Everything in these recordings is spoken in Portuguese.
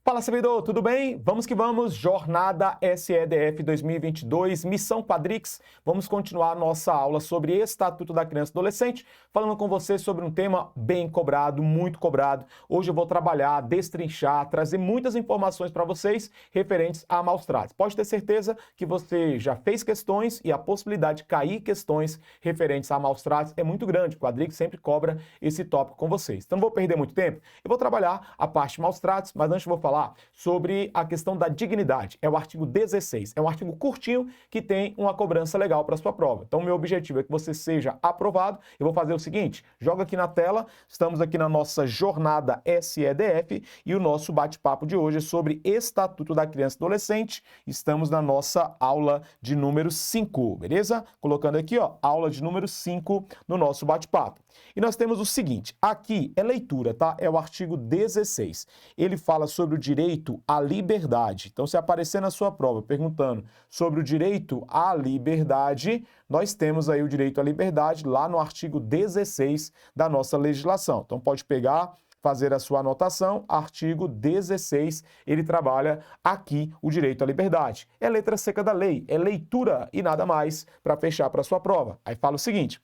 Fala, servidor, tudo bem? Vamos que vamos, Jornada SEDF 2022, Missão Quadrix. Vamos continuar nossa aula sobre Estatuto da Criança e do Adolescente, falando com você sobre um tema bem cobrado, muito cobrado. Hoje eu vou trabalhar, destrinchar, trazer muitas informações para vocês referentes a maus tratos. Pode ter certeza que você já fez questões e a possibilidade de cair questões referentes a maus tratos é muito grande. O Quadrix sempre cobra esse tópico com vocês. Então não vou perder muito tempo, eu vou trabalhar a parte de maus tratos, mas antes eu vou falar sobre a questão da dignidade. É o artigo 16. É um artigo curtinho que tem uma cobrança legal para a sua prova. Então, meu objetivo é que você seja aprovado. Eu vou fazer o seguinte, joga aqui na tela, estamos aqui na nossa jornada SEDF e o nosso bate-papo de hoje é sobre Estatuto da Criança e do Adolescente. Estamos na nossa aula de número 5, beleza? Colocando aqui, ó, aula de número 5 no nosso bate-papo. E nós temos o seguinte, aqui é leitura, tá? É o artigo 16. Ele fala sobre o direito à liberdade. Então, se aparecer na sua prova perguntando sobre o direito à liberdade, nós temos aí o direito à liberdade lá no artigo 16 da nossa legislação. Então, pode pegar, fazer a sua anotação, artigo 16, ele trabalha aqui o direito à liberdade. É letra seca da lei, é leitura e nada mais para fechar para a sua prova. Aí fala o seguinte,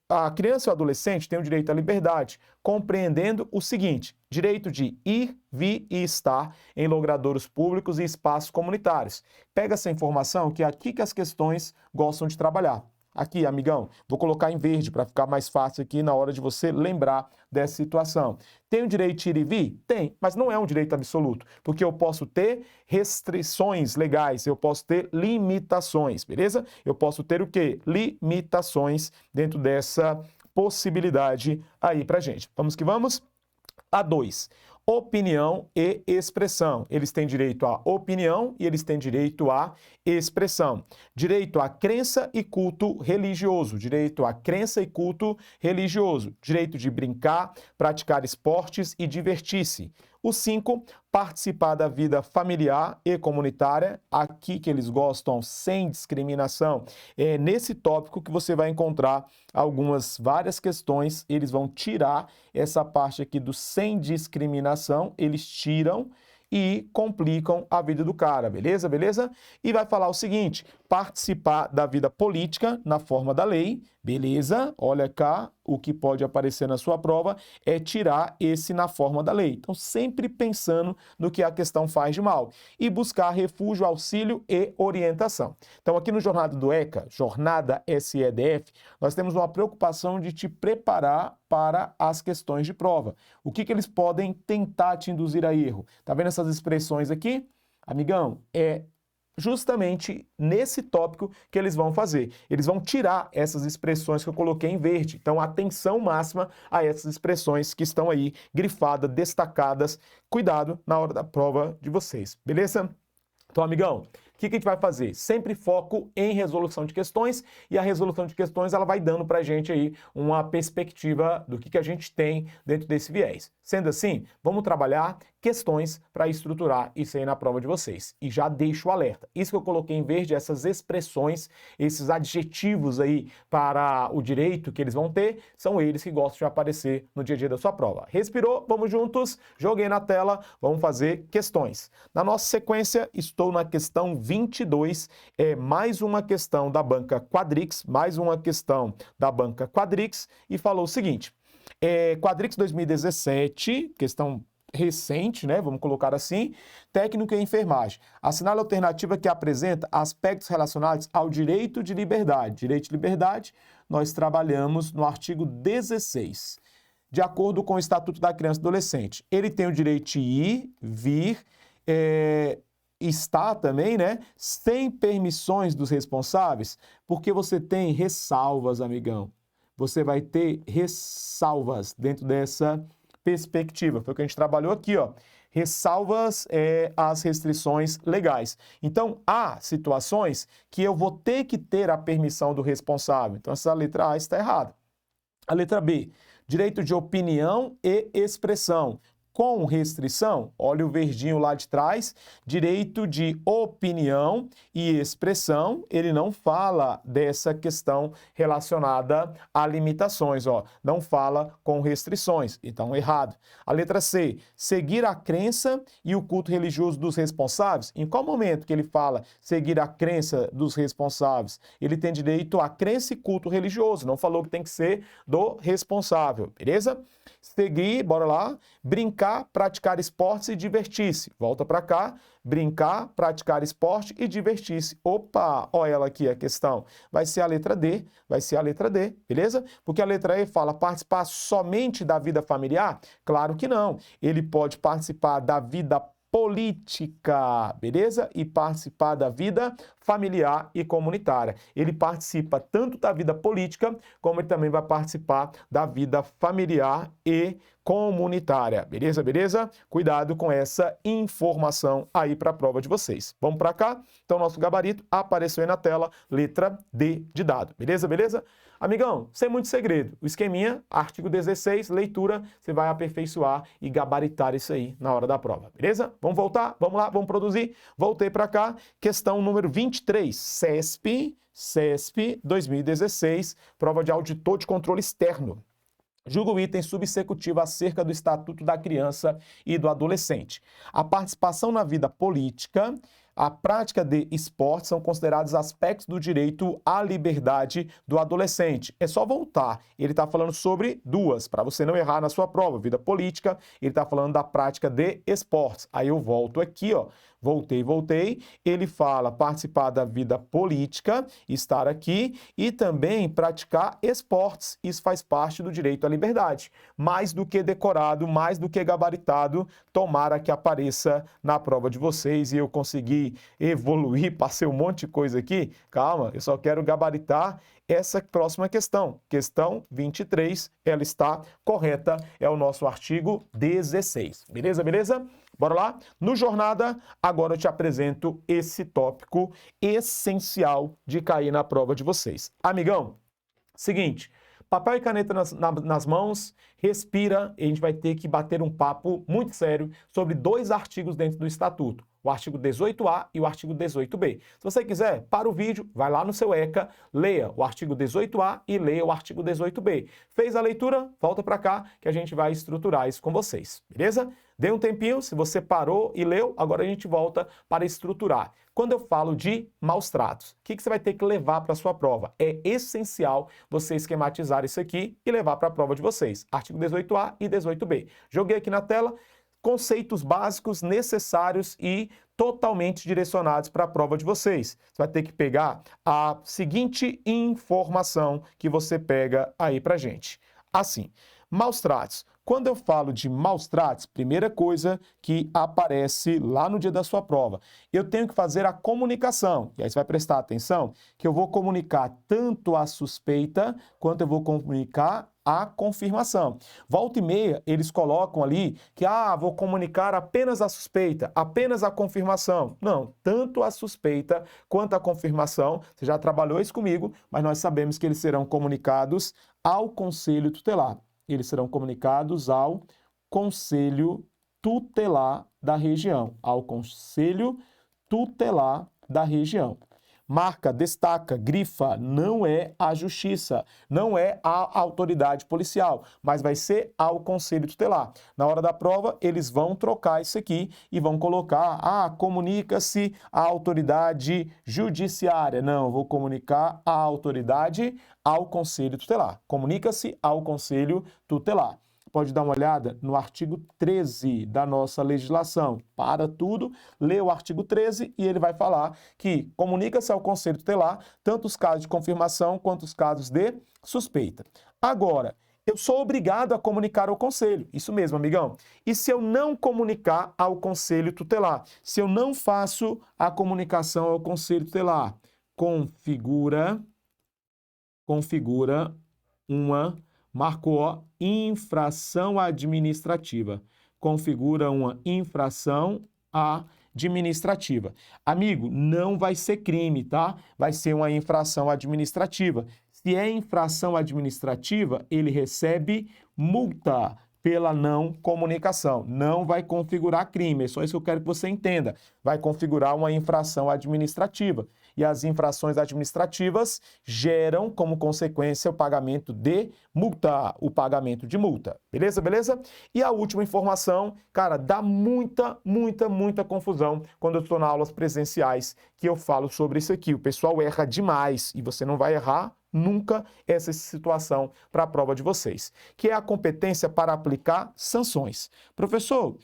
a criança e o adolescente têm o direito à liberdade, compreendendo o seguinte, direito de ir, vir e estar em logradouros públicos e espaços comunitários. Pega essa informação que é aqui que as questões gostam de trabalhar. Aqui, amigão, vou colocar em verde para ficar mais fácil aqui na hora de você lembrar dessa situação. Tem o direito de ir e vir? Tem, mas não é um direito absoluto, porque eu posso ter restrições legais, eu posso ter limitações, beleza? Eu posso ter o quê? Limitações dentro dessa possibilidade aí pra gente. Vamos que vamos? A2. Opinião e expressão. Eles têm direito à opinião e eles têm direito à expressão. Direito à crença e culto religioso. Direito à crença e culto religioso. Direito de brincar, praticar esportes e divertir-se. O 5, participar da vida familiar e comunitária, aqui que eles gostam sem discriminação. É nesse tópico que você vai encontrar várias questões, eles vão tirar essa parte aqui do sem discriminação, eles tiram e complicam a vida do cara, beleza? Beleza? E vai falar o seguinte, participar da vida política na forma da lei, beleza? Olha cá, o que pode aparecer na sua prova é tirar esse na forma da lei. Então, sempre pensando no que a questão faz de mal. E buscar refúgio, auxílio e orientação. Então, aqui no Jornada do ECA, Jornada SEDF, nós temos uma preocupação de te preparar para as questões de prova. O que eles podem tentar te induzir a erro? Tá vendo essas expressões aqui? Amigão, é justamente nesse tópico que eles vão fazer. Eles vão tirar essas expressões que eu coloquei em verde. Então, atenção máxima a essas expressões que estão aí grifadas, destacadas. Cuidado na hora da prova de vocês, beleza? Então, amigão, o que a gente vai fazer? Sempre foco em resolução de questões e a resolução de questões ela vai dando para a gente aí uma perspectiva do que a gente tem dentro desse viés. Sendo assim, vamos trabalhar questões para estruturar isso aí na prova de vocês. E já deixo o alerta. Isso que eu coloquei em verde, essas expressões, esses adjetivos aí para o direito que eles vão ter, são eles que gostam de aparecer no dia a dia da sua prova. Respirou? Vamos juntos? Joguei na tela, vamos fazer questões. Na nossa sequência, estou na questão 22, mais uma questão da banca Quadrix, e falou o seguinte, Quadrix 2017, questão recente, né? Vamos colocar assim, técnico em enfermagem. Assinale a alternativa que apresenta aspectos relacionados ao direito de liberdade. Direito de liberdade, nós trabalhamos no artigo 16. De acordo com o Estatuto da Criança e do Adolescente, ele tem o direito de ir, vir, estar também, né? Sem permissões dos responsáveis, porque você tem ressalvas, amigão. Você vai ter ressalvas dentro dessa perspectiva. Foi o que a gente trabalhou aqui, ó. Ressalvas às restrições legais. Então, há situações que eu vou ter que ter a permissão do responsável. Então, essa letra A está errada. A letra B, direito de opinião e expressão. com restrição, olha o verdinho lá de trás, direito de opinião e expressão, ele não fala dessa questão relacionada a limitações, ó, não fala com restrições, então errado. A letra C, seguir a crença e o culto religioso dos responsáveis, em qual momento que ele fala seguir a crença dos responsáveis? Ele tem direito a crença e culto religioso, não falou que tem que ser do responsável, beleza? Seguir, bora lá, brincar, praticar esportes e divertir-se. Volta para cá, brincar, praticar esporte e divertir-se. Opa, olha ela aqui a questão. Vai ser a letra D, beleza? Porque a letra E fala participar somente da vida familiar? Claro que não. Ele pode participar da vida política, beleza? E participar da vida familiar e comunitária. Ele participa tanto da vida política, como ele também vai participar da vida familiar e comunitária. Beleza, beleza? Cuidado com essa informação aí para a prova de vocês. Vamos para cá? Então, nosso gabarito apareceu aí na tela, letra D de dado. Beleza, beleza? Amigão, sem muito segredo, o esqueminha, artigo 16, leitura, você vai aperfeiçoar e gabaritar isso aí na hora da prova, beleza? Vamos voltar? Vamos lá, vamos produzir? Voltei para cá, questão número 23, CESP 2016, prova de auditor de controle externo. Julga o item subsecutivo acerca do Estatuto da Criança e do Adolescente. A participação na vida política, a prática de esportes são considerados aspectos do direito à liberdade do adolescente. É só voltar. Ele está falando sobre duas, para você não errar na sua prova. Vida política, ele está falando da prática de esportes. Aí eu volto aqui, ó. Voltei. Ele fala participar da vida política, estar aqui e também praticar esportes. Isso faz parte do direito à liberdade. Mais do que decorado, mais do que gabaritado, tomara que apareça na prova de vocês e eu consegui evoluir, passei um monte de coisa aqui. Calma, eu só quero gabaritar essa próxima questão. Questão 23, ela está correta, é o nosso artigo 16. Beleza, beleza? Bora lá? No Jornada, agora eu te apresento esse tópico essencial de cair na prova de vocês. Amigão, seguinte, papel e caneta nas mãos, respira, e a gente vai ter que bater um papo muito sério sobre dois artigos dentro do Estatuto. O artigo 18A e o artigo 18B. Se você quiser, para o vídeo, vai lá no seu ECA, leia o artigo 18A e leia o artigo 18B. Fez a leitura? Volta para cá que a gente vai estruturar isso com vocês, beleza? Dê um tempinho, se você parou e leu, agora a gente volta para estruturar. Quando eu falo de maus tratos, o que você vai ter que levar para a sua prova? É essencial você esquematizar isso aqui e levar para a prova de vocês. Artigo 18A e 18B. Joguei aqui na tela conceitos básicos necessários e totalmente direcionados para a prova de vocês. Você vai ter que pegar a seguinte informação que você pega aí para gente. Assim, maus tratos. Quando eu falo de maus tratos, primeira coisa que aparece lá no dia da sua prova, eu tenho que fazer a comunicação. E aí você vai prestar atenção que eu vou comunicar tanto a suspeita quanto eu vou comunicar a confirmação. Volta e meia, eles colocam ali que, vou comunicar apenas a suspeita, apenas a confirmação. Não, tanto a suspeita quanto a confirmação, você já trabalhou isso comigo, mas nós sabemos que eles serão comunicados ao Conselho Tutelar. Eles serão comunicados ao Conselho Tutelar da região, ao Conselho Tutelar da região. Marca, destaca, grifa, não é a justiça, não é a autoridade policial, mas vai ser ao Conselho Tutelar. Na hora da prova, eles vão trocar isso aqui e vão colocar, comunica-se à autoridade judiciária. Não, vou comunicar a autoridade ao Conselho Tutelar. Comunica-se ao Conselho Tutelar. Pode dar uma olhada no artigo 13 da nossa legislação. Para tudo, lê o artigo 13 e ele vai falar que comunica-se ao Conselho Tutelar tanto os casos de confirmação quanto os casos de suspeita. Agora, eu sou obrigado a comunicar ao Conselho. Isso mesmo, amigão. E se eu não comunicar ao Conselho Tutelar? Se eu não faço a comunicação ao Conselho Tutelar, configura uma... Marcou infração administrativa. Configura uma infração administrativa. Amigo, não vai ser crime, tá? Vai ser uma infração administrativa. Se é infração administrativa, ele recebe multa. pela não comunicação. Não vai configurar crime, é só isso que eu quero que você entenda. Vai configurar uma infração administrativa. E as infrações administrativas geram como consequência o pagamento de multa, o pagamento de multa. Beleza, beleza? E a última informação, cara, dá muita confusão quando eu estou nas aulas presenciais que eu falo sobre isso aqui. O pessoal erra demais e você não vai errar nunca essa situação para a prova de vocês, que é a competência para aplicar sanções. Professor,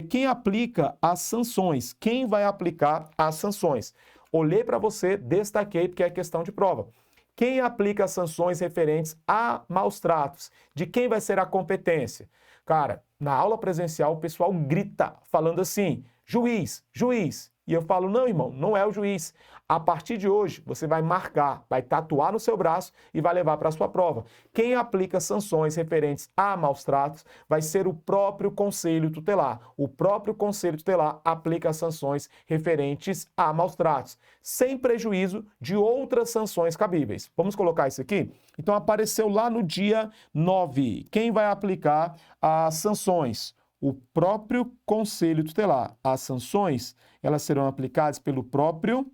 quem aplica as sanções? Quem vai aplicar as sanções? Olhei para você, destaquei porque é questão de prova. Quem aplica as sanções referentes a maus tratos? De quem vai ser a competência? Cara, na aula presencial o pessoal grita falando assim, juiz, juiz. E eu falo, não, irmão, não é o juiz. A partir de hoje, você vai marcar, vai tatuar no seu braço e vai levar para a sua prova. Quem aplica sanções referentes a maus tratos vai ser o próprio Conselho Tutelar. O próprio Conselho Tutelar aplica sanções referentes a maus tratos, sem prejuízo de outras sanções cabíveis. Vamos colocar isso aqui? Então, apareceu lá no dia 9. Quem vai aplicar as sanções? O próprio Conselho Tutelar. As sanções, elas serão aplicadas pelo próprio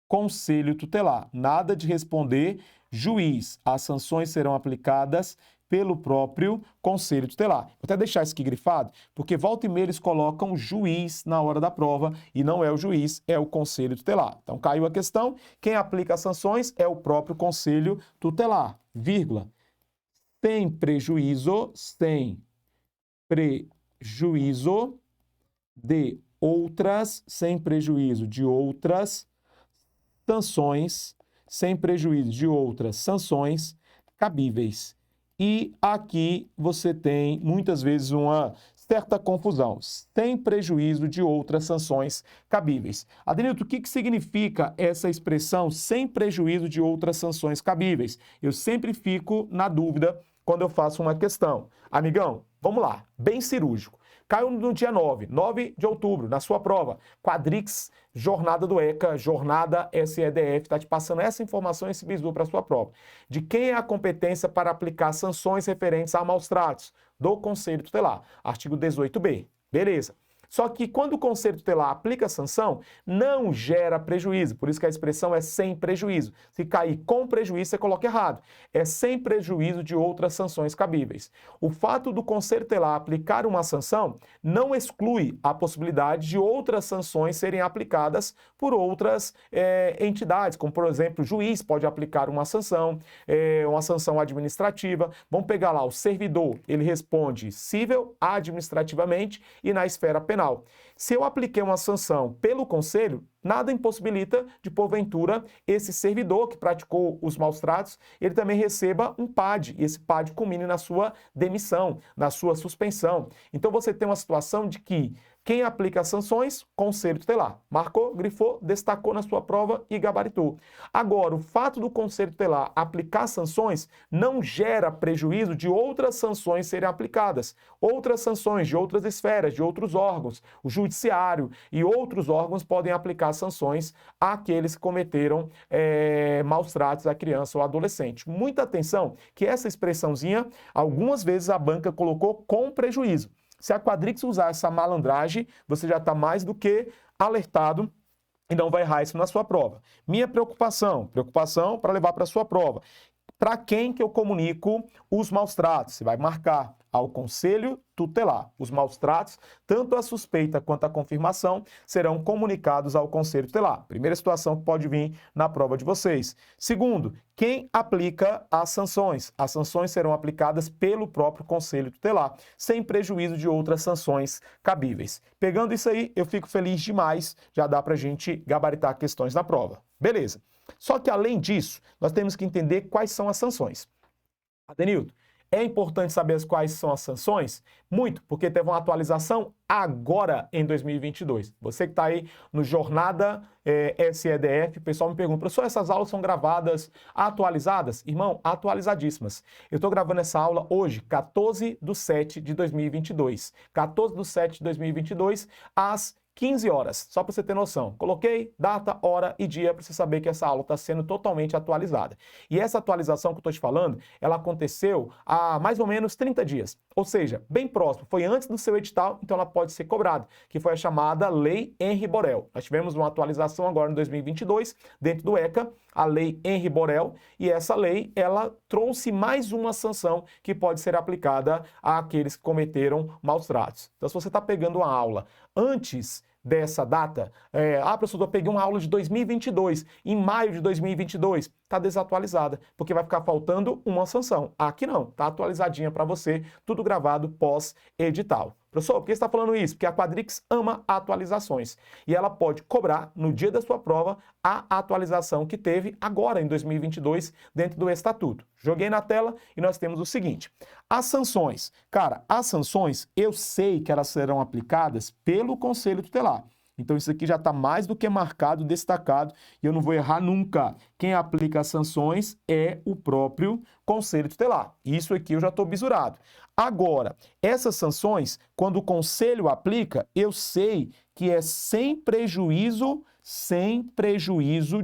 Conselho Tutelar. Nada de responder juiz. As sanções serão aplicadas pelo próprio Conselho Tutelar. Vou até deixar isso aqui grifado, porque volta e meia eles colocam juiz na hora da prova e não é o juiz, é o Conselho Tutelar. Então caiu a questão, quem aplica as sanções é o próprio Conselho Tutelar, vírgula, sem prejuízo de outras, sem prejuízo de outras sanções, sem prejuízo de outras sanções cabíveis. E aqui você tem muitas vezes uma certa confusão, sem prejuízo de outras sanções cabíveis. Adenilton, o que significa essa expressão sem prejuízo de outras sanções cabíveis? Eu sempre fico na dúvida quando eu faço uma questão. Amigão, vamos lá, bem cirúrgico. Caiu no dia 9 de outubro, na sua prova. Quadrix, jornada do ECA, jornada SEDF, está te passando essa informação, esse bizu para a sua prova. De quem é a competência para aplicar sanções referentes a maus tratos? Do Conselho Tutelar. Artigo 18b. Beleza. Só que quando o Conselho Tutelar aplica a sanção, não gera prejuízo. Por isso que a expressão é sem prejuízo. Se cair com prejuízo, você coloca errado. É sem prejuízo de outras sanções cabíveis. O fato do Conselho Tutelar aplicar uma sanção não exclui a possibilidade de outras sanções serem aplicadas por outras entidades, como, por exemplo, o juiz pode aplicar uma sanção administrativa. Vamos pegar lá, o servidor, ele responde civil, administrativamente e na esfera penal. Se eu apliquei uma sanção pelo Conselho, nada impossibilita de, porventura, esse servidor que praticou os maus tratos, ele também receba um PAD, e esse PAD culmine na sua demissão, na sua suspensão. Então você tem uma situação de que quem aplica as sanções, Conselho Tutelar. Marcou, grifou, destacou na sua prova e gabaritou. Agora, o fato do Conselho Tutelar aplicar sanções não gera prejuízo de outras sanções serem aplicadas. Outras sanções de outras esferas, de outros órgãos, o judiciário e outros órgãos podem aplicar sanções àqueles que cometeram maus tratos à criança ou adolescente. Muita atenção que essa expressãozinha, algumas vezes a banca colocou com prejuízo. Se a Quadrix usar essa malandragem, você já está mais do que alertado e não vai errar isso na sua prova. Minha preocupação para levar para a sua prova. Para quem que eu comunico os maus tratos? Você vai marcar ao Conselho Tutelar. Os maus tratos, tanto a suspeita quanto a confirmação, serão comunicados ao Conselho Tutelar. Primeira situação que pode vir na prova de vocês. Segundo, quem aplica as sanções? As sanções serão aplicadas pelo próprio Conselho Tutelar, sem prejuízo de outras sanções cabíveis. Pegando isso aí, eu fico feliz demais. Já dá para a gente gabaritar questões na prova. Beleza. Só que, além disso, nós temos que entender quais são as sanções. Adenilton, é importante saber quais são as sanções? Muito, porque teve uma atualização agora em 2022. Você que está aí no Jornada SEDF, o pessoal me pergunta, professor, essas aulas são gravadas atualizadas? Irmão, atualizadíssimas. Eu estou gravando essa aula hoje, 14/7/2022. 14/7/2022, às 15 horas, só para você ter noção. Coloquei data, hora e dia para você saber que essa aula está sendo totalmente atualizada. E essa atualização que eu estou te falando, ela aconteceu há mais ou menos 30 dias. Ou seja, bem próximo, foi antes do seu edital, então ela pode ser cobrada, que foi a chamada Lei Henri Borel. Nós tivemos uma atualização agora em 2022, dentro do ECA, a Lei Henri Borel, e essa lei, ela trouxe mais uma sanção que pode ser aplicada àqueles que cometeram maus tratos. Então, se você está pegando uma aula antes dessa data, professor, eu peguei uma aula de 2022, em maio de 2022, está desatualizada, porque vai ficar faltando uma sanção. Aqui não, está atualizadinha para você, tudo gravado pós-edital. Professor, por que você está falando isso? Porque a Quadrix ama atualizações e ela pode cobrar no dia da sua prova a atualização que teve agora em 2022 dentro do estatuto. Joguei na tela e nós temos o seguinte: as sanções. Cara, as sanções eu sei que elas serão aplicadas pelo Conselho Tutelar. Então isso aqui já está mais do que marcado, destacado, e eu não vou errar nunca. Quem aplica as sanções é o próprio Conselho Tutelar. Isso aqui eu já estou bisurado. Agora, essas sanções, quando o Conselho aplica, eu sei que é sem prejuízo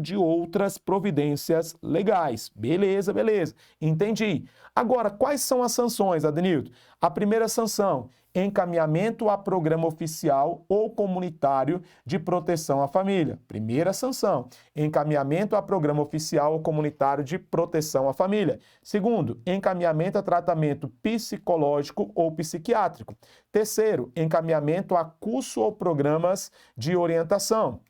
de outras providências legais. Beleza, beleza. Entendi. Agora, quais são as sanções, Adenildo? A primeira sanção: encaminhamento a programa oficial ou comunitário de proteção à família. Primeira sanção: encaminhamento a programa oficial ou comunitário de proteção à família. Segundo, encaminhamento a tratamento psicológico ou psiquiátrico. Terceiro, encaminhamento a curso ou programas de orientação.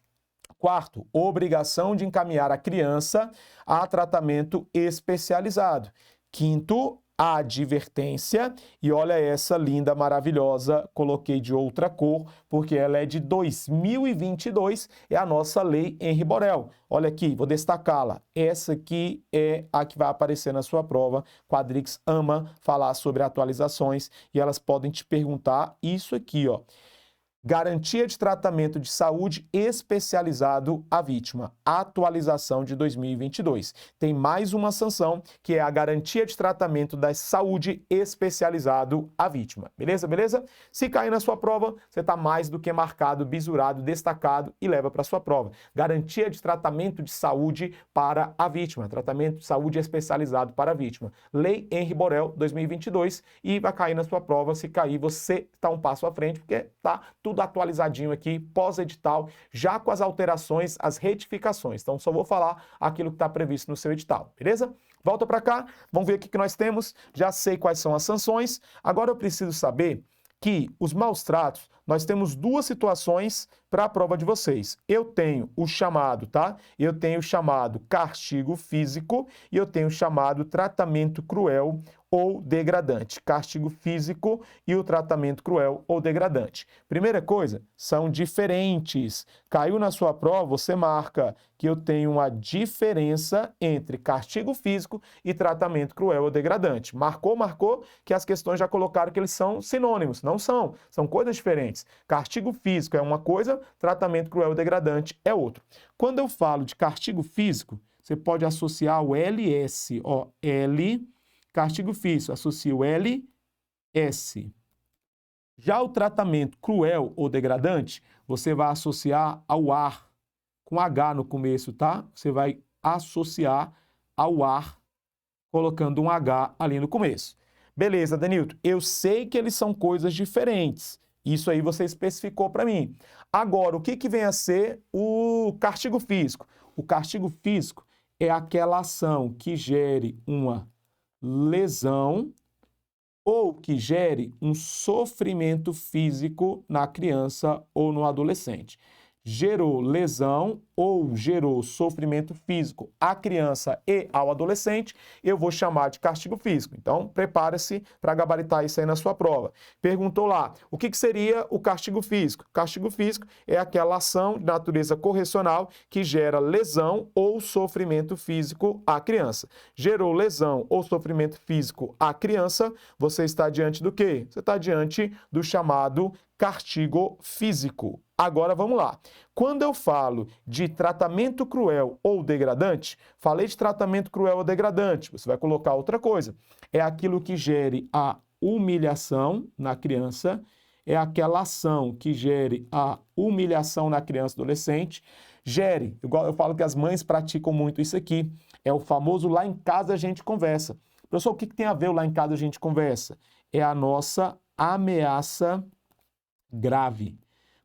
Quarto, obrigação de encaminhar a criança a tratamento especializado. Quinto, a advertência, e olha essa linda, maravilhosa, coloquei de outra cor, porque ela é de 2022, é a nossa Lei Henri Borel. Olha aqui, vou destacá-la. Essa aqui é a que vai aparecer na sua prova. Quadrix ama falar sobre atualizações e elas podem te perguntar isso aqui, ó. Garantia de tratamento de saúde especializado à vítima. Atualização de 2022. Tem mais uma sanção, que é a garantia de tratamento da saúde especializado à vítima. Beleza, beleza? Se cair na sua prova, você está mais do que marcado, bisurado, destacado e leva para a sua prova. Garantia de tratamento de saúde para a vítima. Tratamento de saúde especializado para a vítima. Lei Henri Borel 2022 e vai cair na sua prova. Se cair, você está um passo à frente, porque está tudo atualizadinho aqui, pós-edital, já com as alterações, as retificações. Então, só vou falar aquilo que está previsto no seu edital, beleza? Volta para cá, vamos ver o que nós temos. Já sei quais são as sanções. Agora eu preciso saber que os maus tratos, nós temos duas situações para a prova de vocês. Eu tenho o chamado, tá? Eu tenho o chamado castigo físico e eu tenho o chamado tratamento cruel ou degradante. Castigo físico e o tratamento cruel ou degradante. Primeira coisa, são diferentes. Caiu na sua prova, você marca que eu tenho uma diferença entre castigo físico e tratamento cruel ou degradante. Marcou, marcou, que as questões já colocaram que eles são sinônimos. Não são, são coisas diferentes. Castigo físico é uma coisa, tratamento cruel ou degradante é outro. Quando eu falo de castigo físico, você pode associar o LS, ó, L, castigo físico, associa o LS. Já o tratamento cruel ou degradante, você vai associar ao ar, com H no começo, tá? Você vai associar ao ar, colocando um H ali no começo. Beleza, Danilton, eu sei que eles são coisas diferentes. Isso aí você especificou para mim. Agora, o que vem a ser o castigo físico? O castigo físico é aquela ação que gere uma lesão ou que gere um sofrimento físico na criança ou no adolescente. Gerou lesão ou gerou sofrimento físico à criança e ao adolescente, eu vou chamar de castigo físico. Então, prepare-se para gabaritar isso aí na sua prova. Perguntou lá, o que seria o castigo físico? Castigo físico é aquela ação de natureza correcional que gera lesão ou sofrimento físico à criança. Gerou lesão ou sofrimento físico à criança, você está diante do quê? Você está diante do chamado castigo físico. Agora vamos lá. Quando eu falo de tratamento cruel ou degradante, falei de tratamento cruel ou degradante, você vai colocar outra coisa. É aquilo que gere a humilhação na criança, é aquela ação que gere a humilhação na criança e adolescente, gere, igual eu falo que as mães praticam muito isso aqui, é o famoso lá em casa a gente conversa. Professor, o que tem a ver o lá em casa a gente conversa? É a nossa ameaça grave.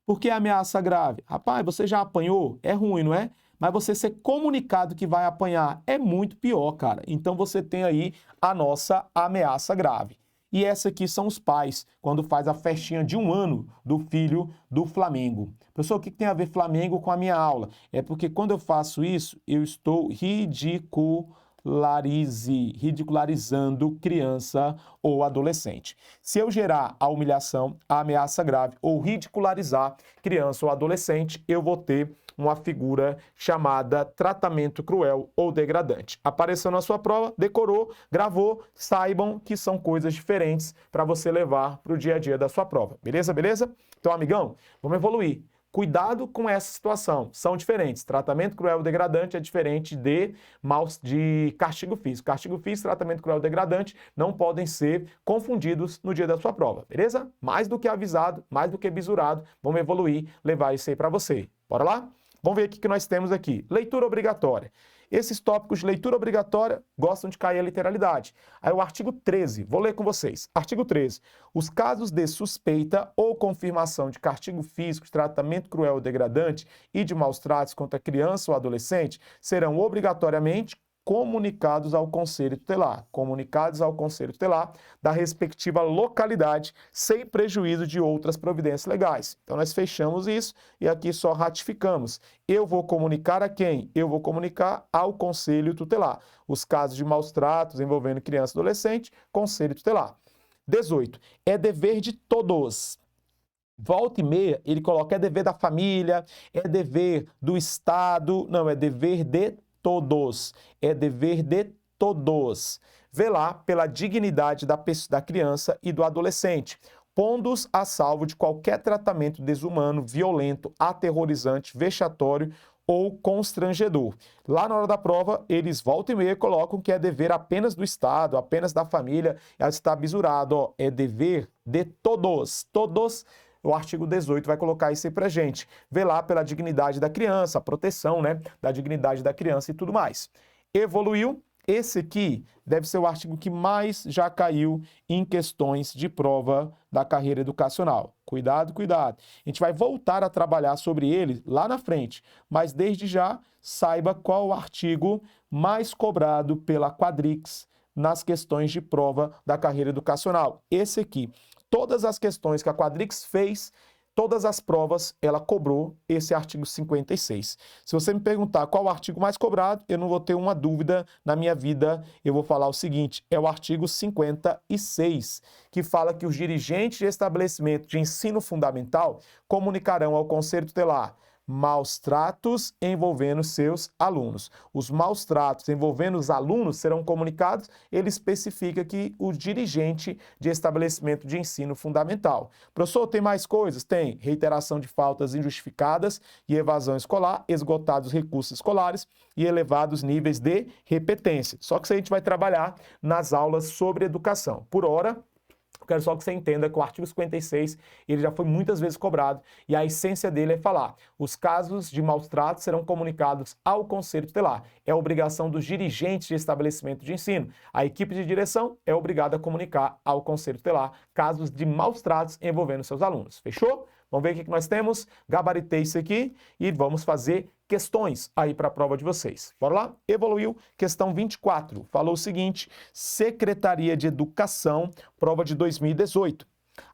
Por que ameaça grave? Rapaz, você já apanhou? É ruim, não é? Mas você ser comunicado que vai apanhar é muito pior, cara. Então você tem aí a nossa ameaça grave. E essa aqui são os pais, quando faz a festinha de 1 ano do filho do Flamengo. Professor, o que tem a ver Flamengo com a minha aula? É porque quando eu faço isso, eu estou ridicularizando criança ou adolescente. Se eu gerar a humilhação, a ameaça grave ou ridicularizar criança ou adolescente, eu vou ter uma figura chamada tratamento cruel ou degradante. Apareceu na sua prova, decorou, gravou, saibam que são coisas diferentes para você levar para o dia a dia da sua prova. Beleza? Beleza? Então, amigão, vamos evoluir. Cuidado com essa situação, são diferentes. Tratamento cruel ou degradante é diferente de castigo físico. Castigo físico, tratamento cruel ou degradante não podem ser confundidos no dia da sua prova, beleza? Mais do que avisado, mais do que bisurado, vamos evoluir, levar isso aí para você. Bora lá? Vamos ver o que nós temos aqui. Leitura obrigatória. Esses tópicos de leitura obrigatória gostam de cair a literalidade. Aí o artigo 13, vou ler com vocês. Artigo 13. Os casos de suspeita ou confirmação de castigo físico, de tratamento cruel ou degradante e de maus tratos contra criança ou adolescente serão obrigatoriamente comunicados ao Conselho Tutelar. Comunicados ao Conselho Tutelar da respectiva localidade, sem prejuízo de outras providências legais. Então, nós fechamos isso e aqui só ratificamos. Eu vou comunicar a quem? Eu vou comunicar ao Conselho Tutelar. Os casos de maus tratos envolvendo criança e adolescente, Conselho Tutelar. 18. É dever de todos. Volta e meia, ele coloca é dever da família, é dever do Estado, não, é dever de todos. É dever de todos. Velar pela dignidade da criança e do adolescente, pondo-os a salvo de qualquer tratamento desumano, violento, aterrorizante, vexatório ou constrangedor. Lá na hora da prova, eles volta e meia colocam que é dever apenas do Estado, apenas da família, está bisurado, ó, é dever de todos. Todos. O artigo 18 vai colocar isso aí pra gente. Velar pela dignidade da criança, a proteção, né, da dignidade da criança e tudo mais. Evoluiu. Esse aqui deve ser o artigo que mais já caiu em questões de prova da carreira educacional. Cuidado, cuidado. A gente vai voltar a trabalhar sobre ele lá na frente, mas desde já saiba qual o artigo mais cobrado pela Quadrix nas questões de prova da carreira educacional. Esse aqui. Todas as questões que a Quadrix fez, todas as provas, ela cobrou esse artigo 56. Se você me perguntar qual o artigo mais cobrado, eu não vou ter uma dúvida na minha vida, eu vou falar o seguinte, é o artigo 56, que fala que os dirigentes de estabelecimento de ensino fundamental comunicarão ao Conselho Tutelar maus tratos envolvendo seus alunos. Os maus tratos envolvendo os alunos serão comunicados, ele especifica que o dirigente de estabelecimento de ensino fundamental. Professor, tem mais coisas? Tem. Reiteração de faltas injustificadas e evasão escolar, esgotados recursos escolares e elevados níveis de repetência. Só que isso a gente vai trabalhar nas aulas sobre educação. Por hora, eu quero só que você entenda que o artigo 56 ele já foi muitas vezes cobrado e a essência dele é falar: os casos de maus tratos serão comunicados ao Conselho Tutelar. É obrigação dos dirigentes de estabelecimento de ensino. A equipe de direção é obrigada a comunicar ao Conselho Tutelar casos de maus tratos envolvendo seus alunos. Fechou? Vamos ver o que nós temos? Gabaritei isso aqui e vamos fazer questões aí para a prova de vocês. Bora lá? Evoluiu. Questão 24. Falou o seguinte: Secretaria de Educação, prova de 2018.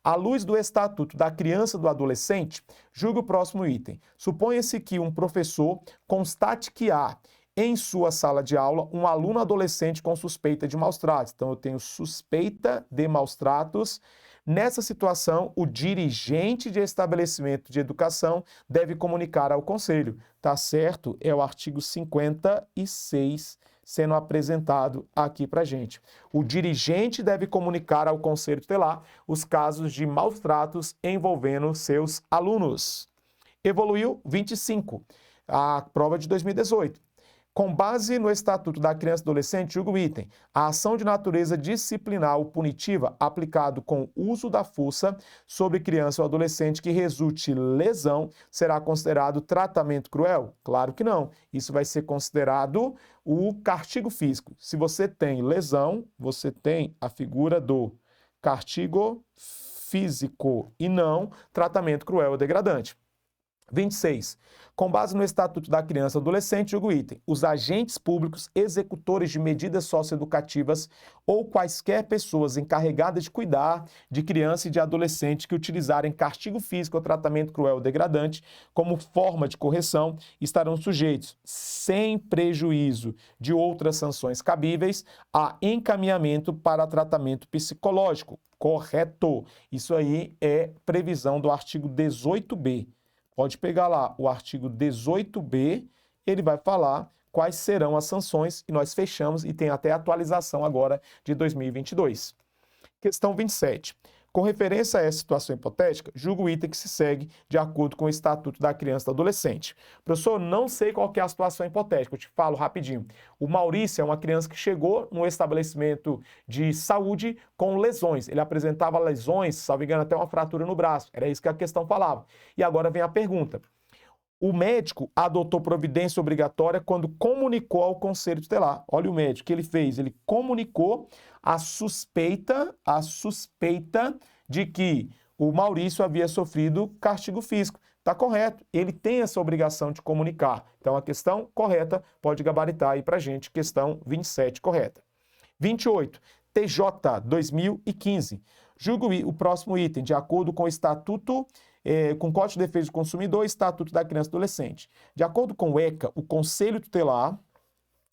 À luz do Estatuto da Criança e do Adolescente, julgue o próximo item. Suponha-se que um professor constate que há em sua sala de aula um aluno adolescente com suspeita de maus tratos. Então, eu tenho suspeita de maus tratos. Nessa situação, o dirigente de estabelecimento de educação deve comunicar ao conselho. Tá certo? É o artigo 56 sendo apresentado aqui pra gente. O dirigente deve comunicar ao Conselho Tutelar os casos de maus tratos envolvendo seus alunos. Evoluiu 25, a prova de 2018. Com base no Estatuto da Criança e Adolescente, julgo o item: a ação de natureza disciplinar ou punitiva aplicado com uso da força sobre criança ou adolescente que resulte lesão será considerado tratamento cruel? Claro que não. Isso vai ser considerado o castigo físico. Se você tem lesão, você tem a figura do castigo físico e não tratamento cruel ou degradante. 26. Com base no Estatuto da Criança e Adolescente, julgo o item: os agentes públicos executores de medidas socioeducativas ou quaisquer pessoas encarregadas de cuidar de criança e de adolescente que utilizarem castigo físico ou tratamento cruel ou degradante como forma de correção estarão sujeitos, sem prejuízo de outras sanções cabíveis, a encaminhamento para tratamento psicológico. Correto. Isso aí é previsão do artigo 18b. Pode pegar lá o artigo 18b, ele vai falar quais serão as sanções e nós fechamos e tem até atualização agora de 2022. Questão 27. Com referência a essa situação hipotética, julgo o item que se segue de acordo com o Estatuto da Criança e do Adolescente. Professor, não sei qual que é a situação hipotética, eu te falo rapidinho. O Maurício é uma criança que chegou no estabelecimento de saúde com lesões. Ele apresentava lesões, salvo engano, até uma fratura no braço. Era isso que a questão falava. E agora vem a pergunta. O médico adotou providência obrigatória quando comunicou ao Conselho Tutelar. Olha o médico que ele fez, ele comunicou a suspeita de que o Maurício havia sofrido castigo físico. Está correto, ele tem essa obrigação de comunicar. Então a questão correta pode gabaritar aí para a gente, questão 27 correta. 28. TJ 2015. Julgo o próximo item, de acordo com o Estatuto com o Código de Defesa do Consumidor e Estatuto da Criança e Adolescente. De acordo com o ECA, o Conselho Tutelar,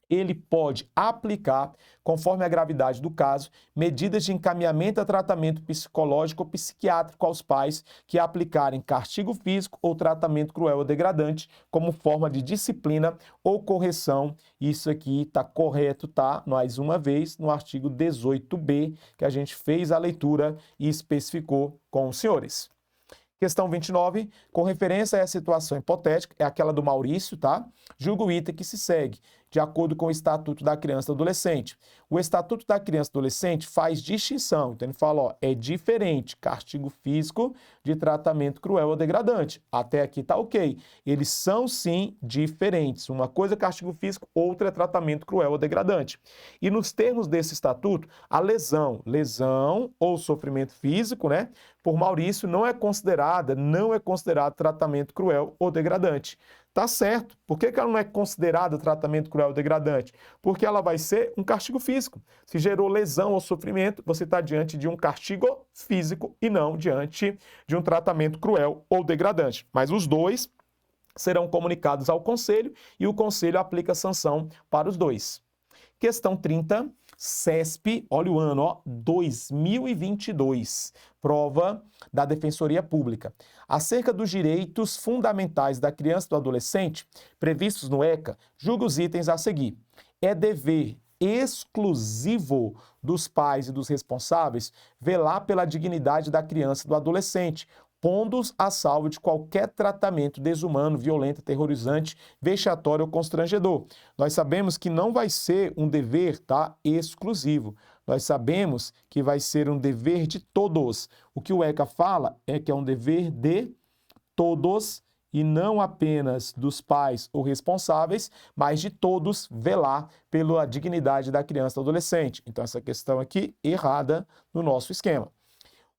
ele pode aplicar, conforme a gravidade do caso, medidas de encaminhamento a tratamento psicológico ou psiquiátrico aos pais que aplicarem castigo físico ou tratamento cruel ou degradante como forma de disciplina ou correção. Isso aqui está correto, tá? Mais uma vez, no artigo 18b, que a gente fez a leitura e especificou com os senhores. Questão 29, com referência a essa situação hipotética, é aquela do Maurício, tá? Julgo o item que se segue, de acordo com o Estatuto da Criança e do Adolescente. O Estatuto da Criança e do Adolescente faz distinção, então ele fala, ó, é diferente castigo físico de tratamento cruel ou degradante. Até aqui tá ok. Eles são sim diferentes. Uma coisa é castigo físico, outra é tratamento cruel ou degradante. E nos termos desse estatuto, a lesão ou sofrimento físico, né, por Maurício não é considerado tratamento cruel ou degradante. Tá certo. Por que ela não é considerada tratamento cruel ou degradante? Porque ela vai ser um castigo físico. Se gerou lesão ou sofrimento, você está diante de um castigo físico e não diante de um tratamento cruel ou degradante. Mas os dois serão comunicados ao Conselho e o Conselho aplica sanção para os dois. Questão 30, CESP, olha o ano, ó, 2022, prova da Defensoria Pública. Acerca dos direitos fundamentais da criança e do adolescente, previstos no ECA, julga os itens a seguir. É dever exclusivo dos pais e dos responsáveis velar pela dignidade da criança e do adolescente, pondo-os a salvo de qualquer tratamento desumano, violento, aterrorizante, vexatório ou constrangedor. Nós sabemos que não vai ser um dever, tá, exclusivo. Nós sabemos que vai ser um dever de todos. O que o ECA fala é que é um dever de todos e não apenas dos pais ou responsáveis, mas de todos velar pela dignidade da criança e do adolescente. Então essa questão aqui errada no nosso esquema.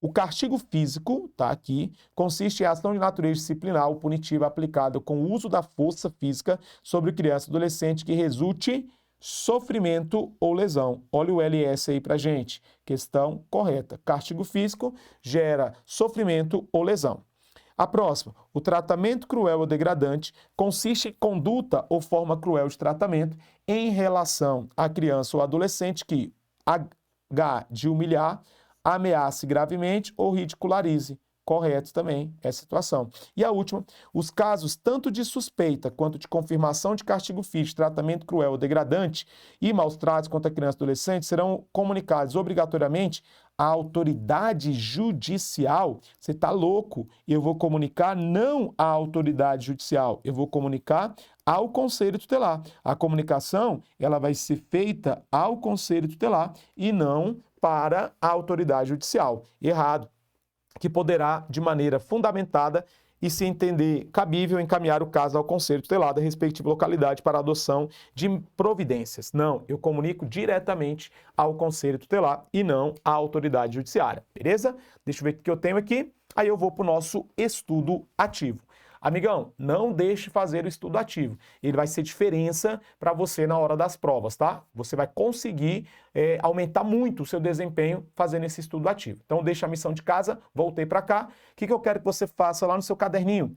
O castigo físico, tá aqui, consiste em ação de natureza disciplinar ou punitiva aplicada com o uso da força física sobre criança e adolescente que resulte sofrimento ou lesão. Olha o LS aí pra gente. Questão correta. Castigo físico gera sofrimento ou lesão. A próxima, o tratamento cruel ou degradante consiste em conduta ou forma cruel de tratamento em relação à criança ou adolescente que H de humilhar, ameace gravemente ou ridicularize. Correto também essa situação. E a última, os casos tanto de suspeita quanto de confirmação de castigo físico, tratamento cruel ou degradante e maus tratos contra criança e adolescente serão comunicados obrigatoriamente a autoridade judicial, você está louco. Eu vou comunicar não à autoridade judicial, eu vou comunicar ao Conselho Tutelar. A comunicação, ela vai ser feita ao Conselho Tutelar e não para a autoridade judicial. Errado. Que poderá, de maneira fundamentada e se entender cabível, encaminhar o caso ao Conselho Tutelar da respectiva localidade para adoção de providências. Não, eu comunico diretamente ao Conselho Tutelar e não à autoridade judiciária, beleza? Deixa eu ver o que eu tenho aqui, aí eu vou para o nosso estudo ativo. Amigão, não deixe fazer o estudo ativo. Ele vai ser diferença para você na hora das provas, tá? Você vai conseguir aumentar muito o seu desempenho fazendo esse estudo ativo. Então, deixa a missão de casa, voltei para cá. O que eu quero que você faça lá no seu caderninho?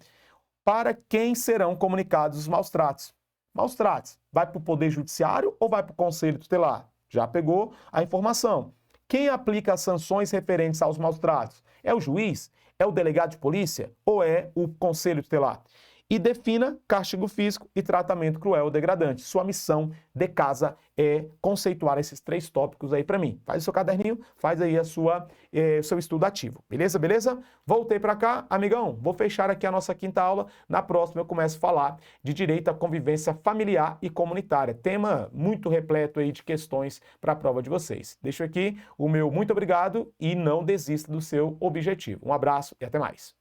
Para quem serão comunicados os maus tratos? Maus tratos. Vai para o Poder Judiciário ou vai para o Conselho Tutelar? Já pegou a informação. Quem aplica as sanções referentes aos maus tratos? É o juiz? É o delegado de polícia ou é o Conselho Tutelar? E defina castigo físico e tratamento cruel ou degradante. Sua missão de casa é conceituar esses 3 tópicos aí para mim. Faz o seu caderninho, faz aí o seu estudo ativo. Beleza? Beleza? Voltei para cá, amigão. Vou fechar aqui a nossa 5ª aula. Na próxima eu começo a falar de direito à convivência familiar e comunitária. Tema muito repleto aí de questões para a prova de vocês. Deixo aqui o meu muito obrigado e não desista do seu objetivo. Um abraço e até mais.